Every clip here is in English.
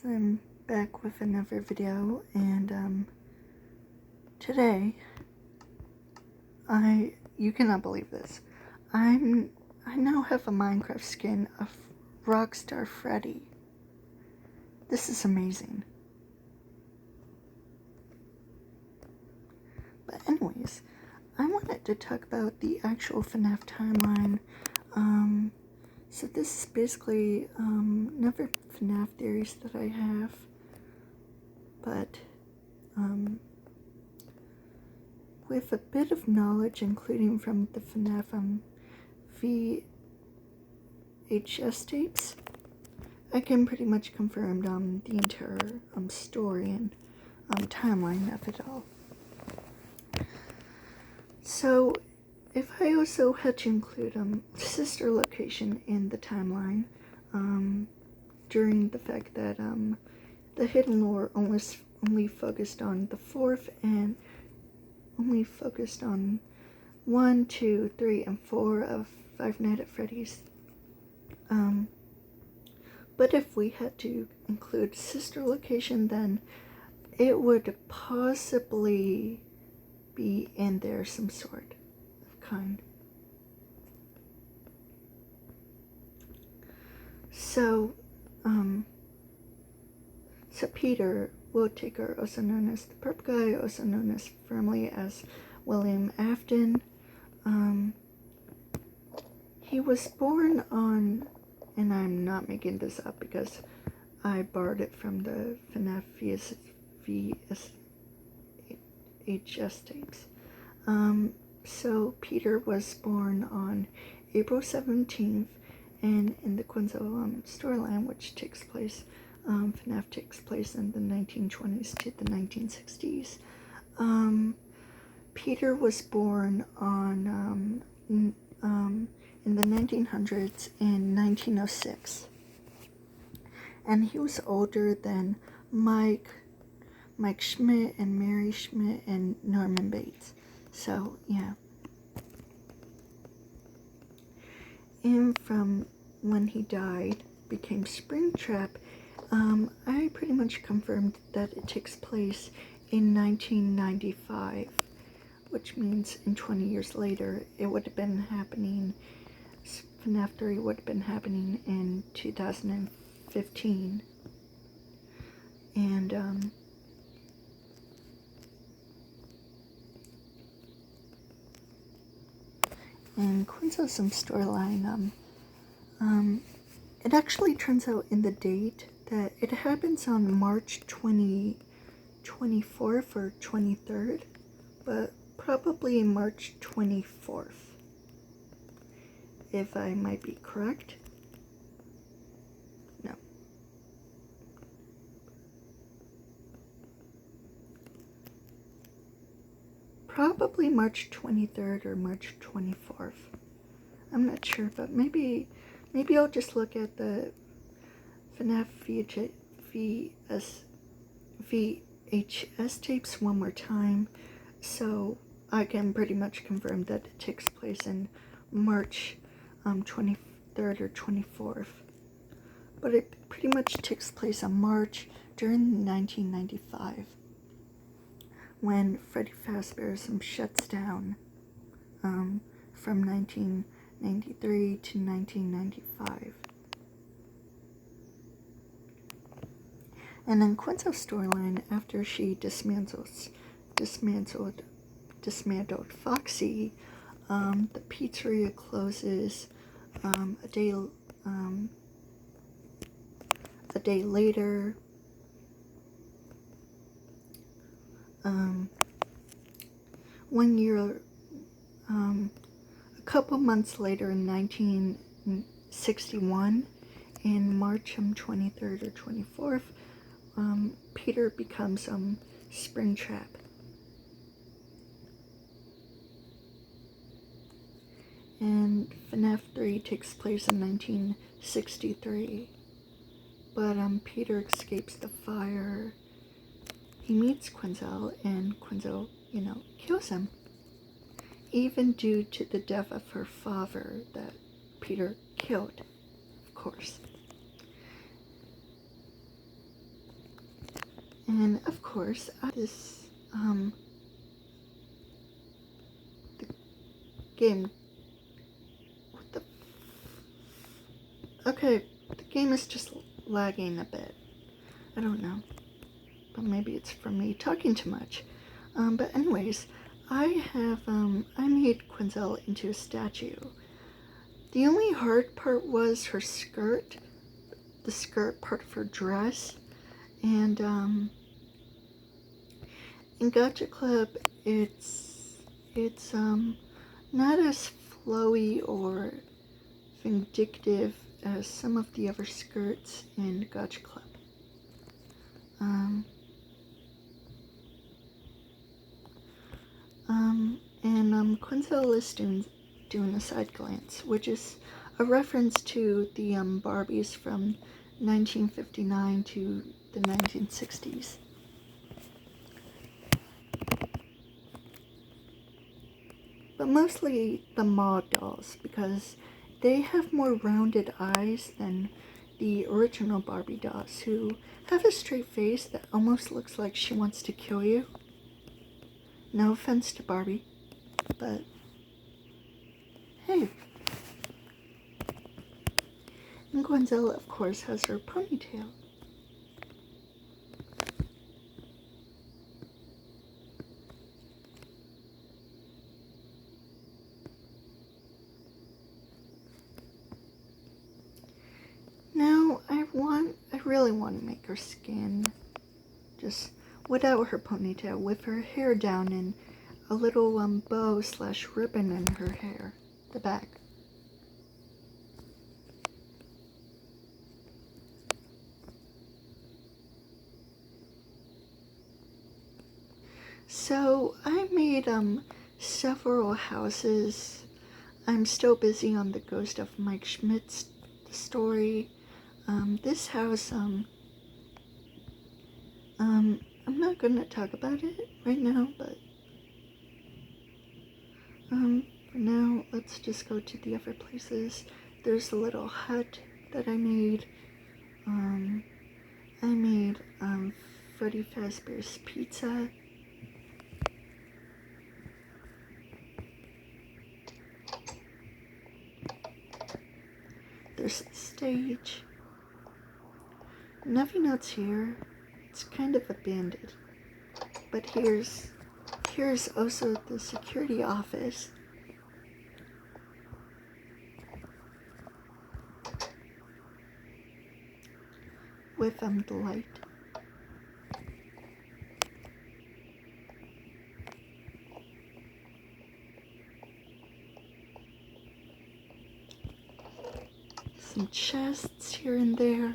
I'm back with another video, and today you cannot believe this. I now have a Minecraft skin of Rockstar Freddy. This is amazing. But anyways, I wanted to talk about the actual FNAF timeline. So this is basically another FNAF theories that I have, but with a bit of knowledge, including from the Fnaf VHS tapes, I can pretty much confirm the entire story and timeline of it all. So, if I also had to include sister location in the timeline, during the fact that the hidden lore only focused on the fourth and only focused on 1, 2, 3, and 4 of Five Nights at Freddy's. But if we had to include sister location, then it would possibly be in there some sort of kind. So Peter Whittaker, also known as the Purple Guy, also known as firmly as William Afton, he was born on, and I'm not making this up because I borrowed it from the Fnaf VHS tapes. So Peter was born on April 17th, and in the Quinnsezl storyline, which takes place, FNAF takes place in the 1920s to the 1960s. Peter was born on in the 1900s in 1906, and he was older than Mike Schmidt and Mary Schmidt and Norman Bates. So yeah. And from when he died, became Springtrap, I pretty much confirmed that it takes place in 1995, which means in 20 years later, it would have been happening, FNAF 3 would have been happening in 2015. And, in Quinnsezl storyline, it actually turns out in the date that it happens on March 24th or 23rd, but probably March 24th, if I might be correct. No. Probably March 23rd or March 24th. I'm not sure, but maybe I'll just look at the Fnaf VHS tapes one more time, so I can pretty much confirm that it takes place in March 23rd or 24th. But it pretty much takes place in March during 1995, when Freddy Fazbear's shuts down from 1993 to 1995. And then Quinnsezl storyline, after she dismantled Foxy, the pizzeria closes a day later. A couple months later in 1961, in March 23rd or 24th, Peter becomes Springtrap. And FNAF 3 takes place in 1963. But Peter escapes the fire. He meets Quinnsezl, and Quinnsezl, kills him. Even due to the death of her father that Peter killed, of course. And of course, this the game. What the? Okay, the game is just lagging a bit. I don't know, but maybe it's from me talking too much. But anyways, I made Quinnsezl into a statue. The only hard part was her skirt, the skirt part of her dress, and in Gotcha Club, it's not as flowy or vindictive as some of the other skirts in Gotcha Club. Quinnsezl is doing a side glance, which is a reference to the Barbies from 1959 to the 1960s. But mostly the mod dolls, because they have more rounded eyes than the original Barbie dolls, who have a straight face that almost looks like she wants to kill you. No offense to Barbie, but hey. And Quinnsezl, of course, has her ponytail. Now, I really want to make her skin just without her ponytail, with her hair down and a little bow / ribbon in her hair, the back. So I made several houses. I'm still busy on the Ghost of Mike Schmidt's story. This house, I'm not gonna talk about it right now, but for now, let's just go to the other places. There's a little hut that I made. I made Freddy Fazbear's Pizza. There's the stage. Nothing else here. It's kind of abandoned. But here's also the security office. With the light. Some chests here and there.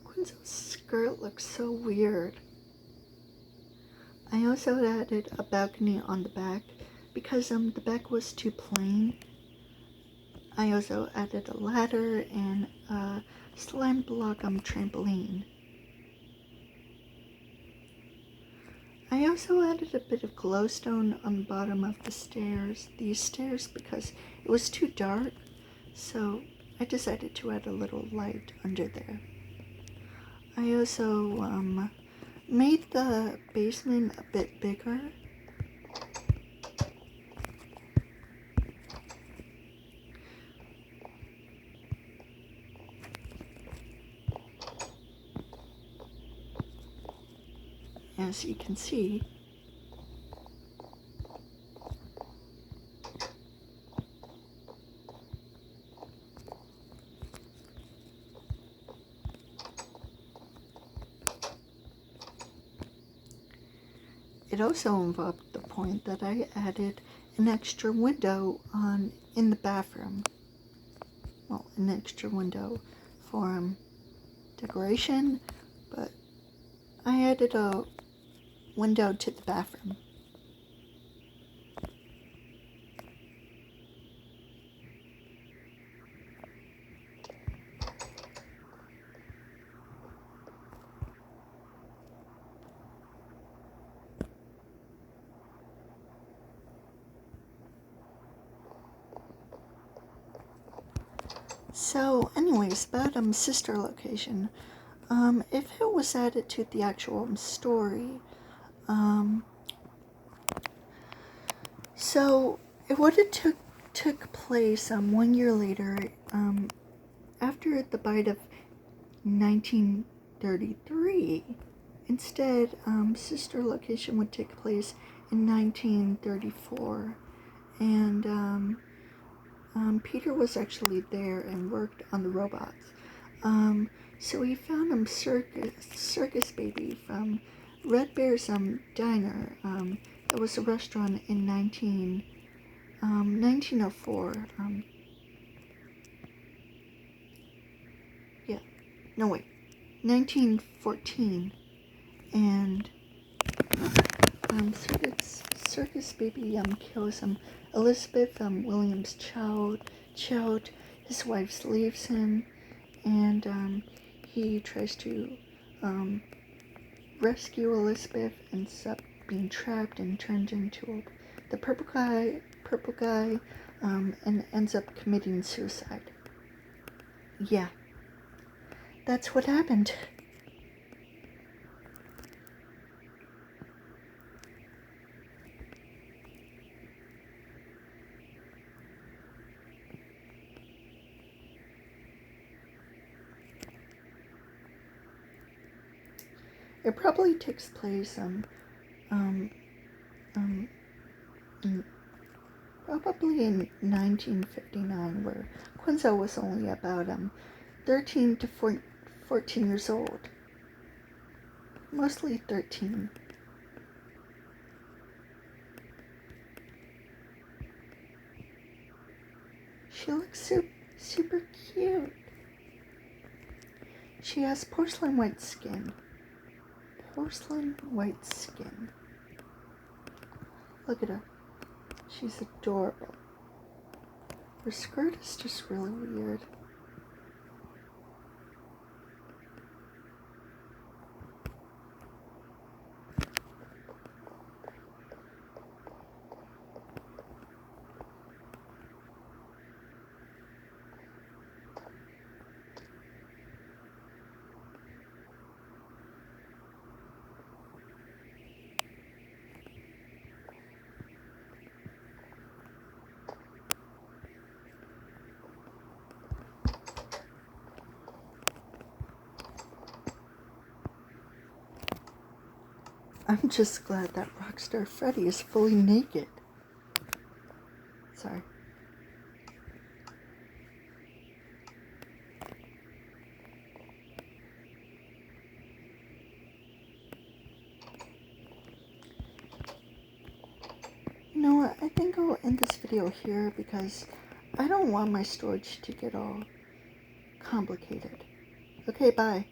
Quinnsezl's skirt looks so weird. I also added a balcony on the back because the back was too plain. I also added a ladder and a slime block trampoline. I also added a bit of glowstone on the bottom of these stairs, because it was too dark, so I decided to add a little light under there. I also made the basement a bit bigger. As you can see, it also involved the point that I added an extra window in the bathroom. Well, an extra window for decoration, but I added a window to the bathroom. So, anyways, about sister location. If it was added to the actual story, so it would have took place 1 year later, after the bite of 1933. Instead, sister location would take place in 1934, and Peter was actually there and worked on the robots. So he found Circus Baby from Red Bear's Diner. That was a restaurant in 1904. Yeah, no wait, 1914, and Circus Baby kills Elizabeth Williams Child. His wife leaves him, and he tries to rescue Elizabeth, ends up being trapped and turned into the purple guy, and ends up committing suicide. Yeah, that's what happened. It probably takes place probably in 1959, where Quinnsezl was only about 13 to 14 years old. Mostly 13. She looks super cute. She has porcelain white skin. Look at her. She's adorable. Her skirt is just really weird. I'm just glad that Rockstar Freddy is fully naked. Sorry. You know what? I think I'll end this video here because I don't want my storage to get all complicated. Okay, bye.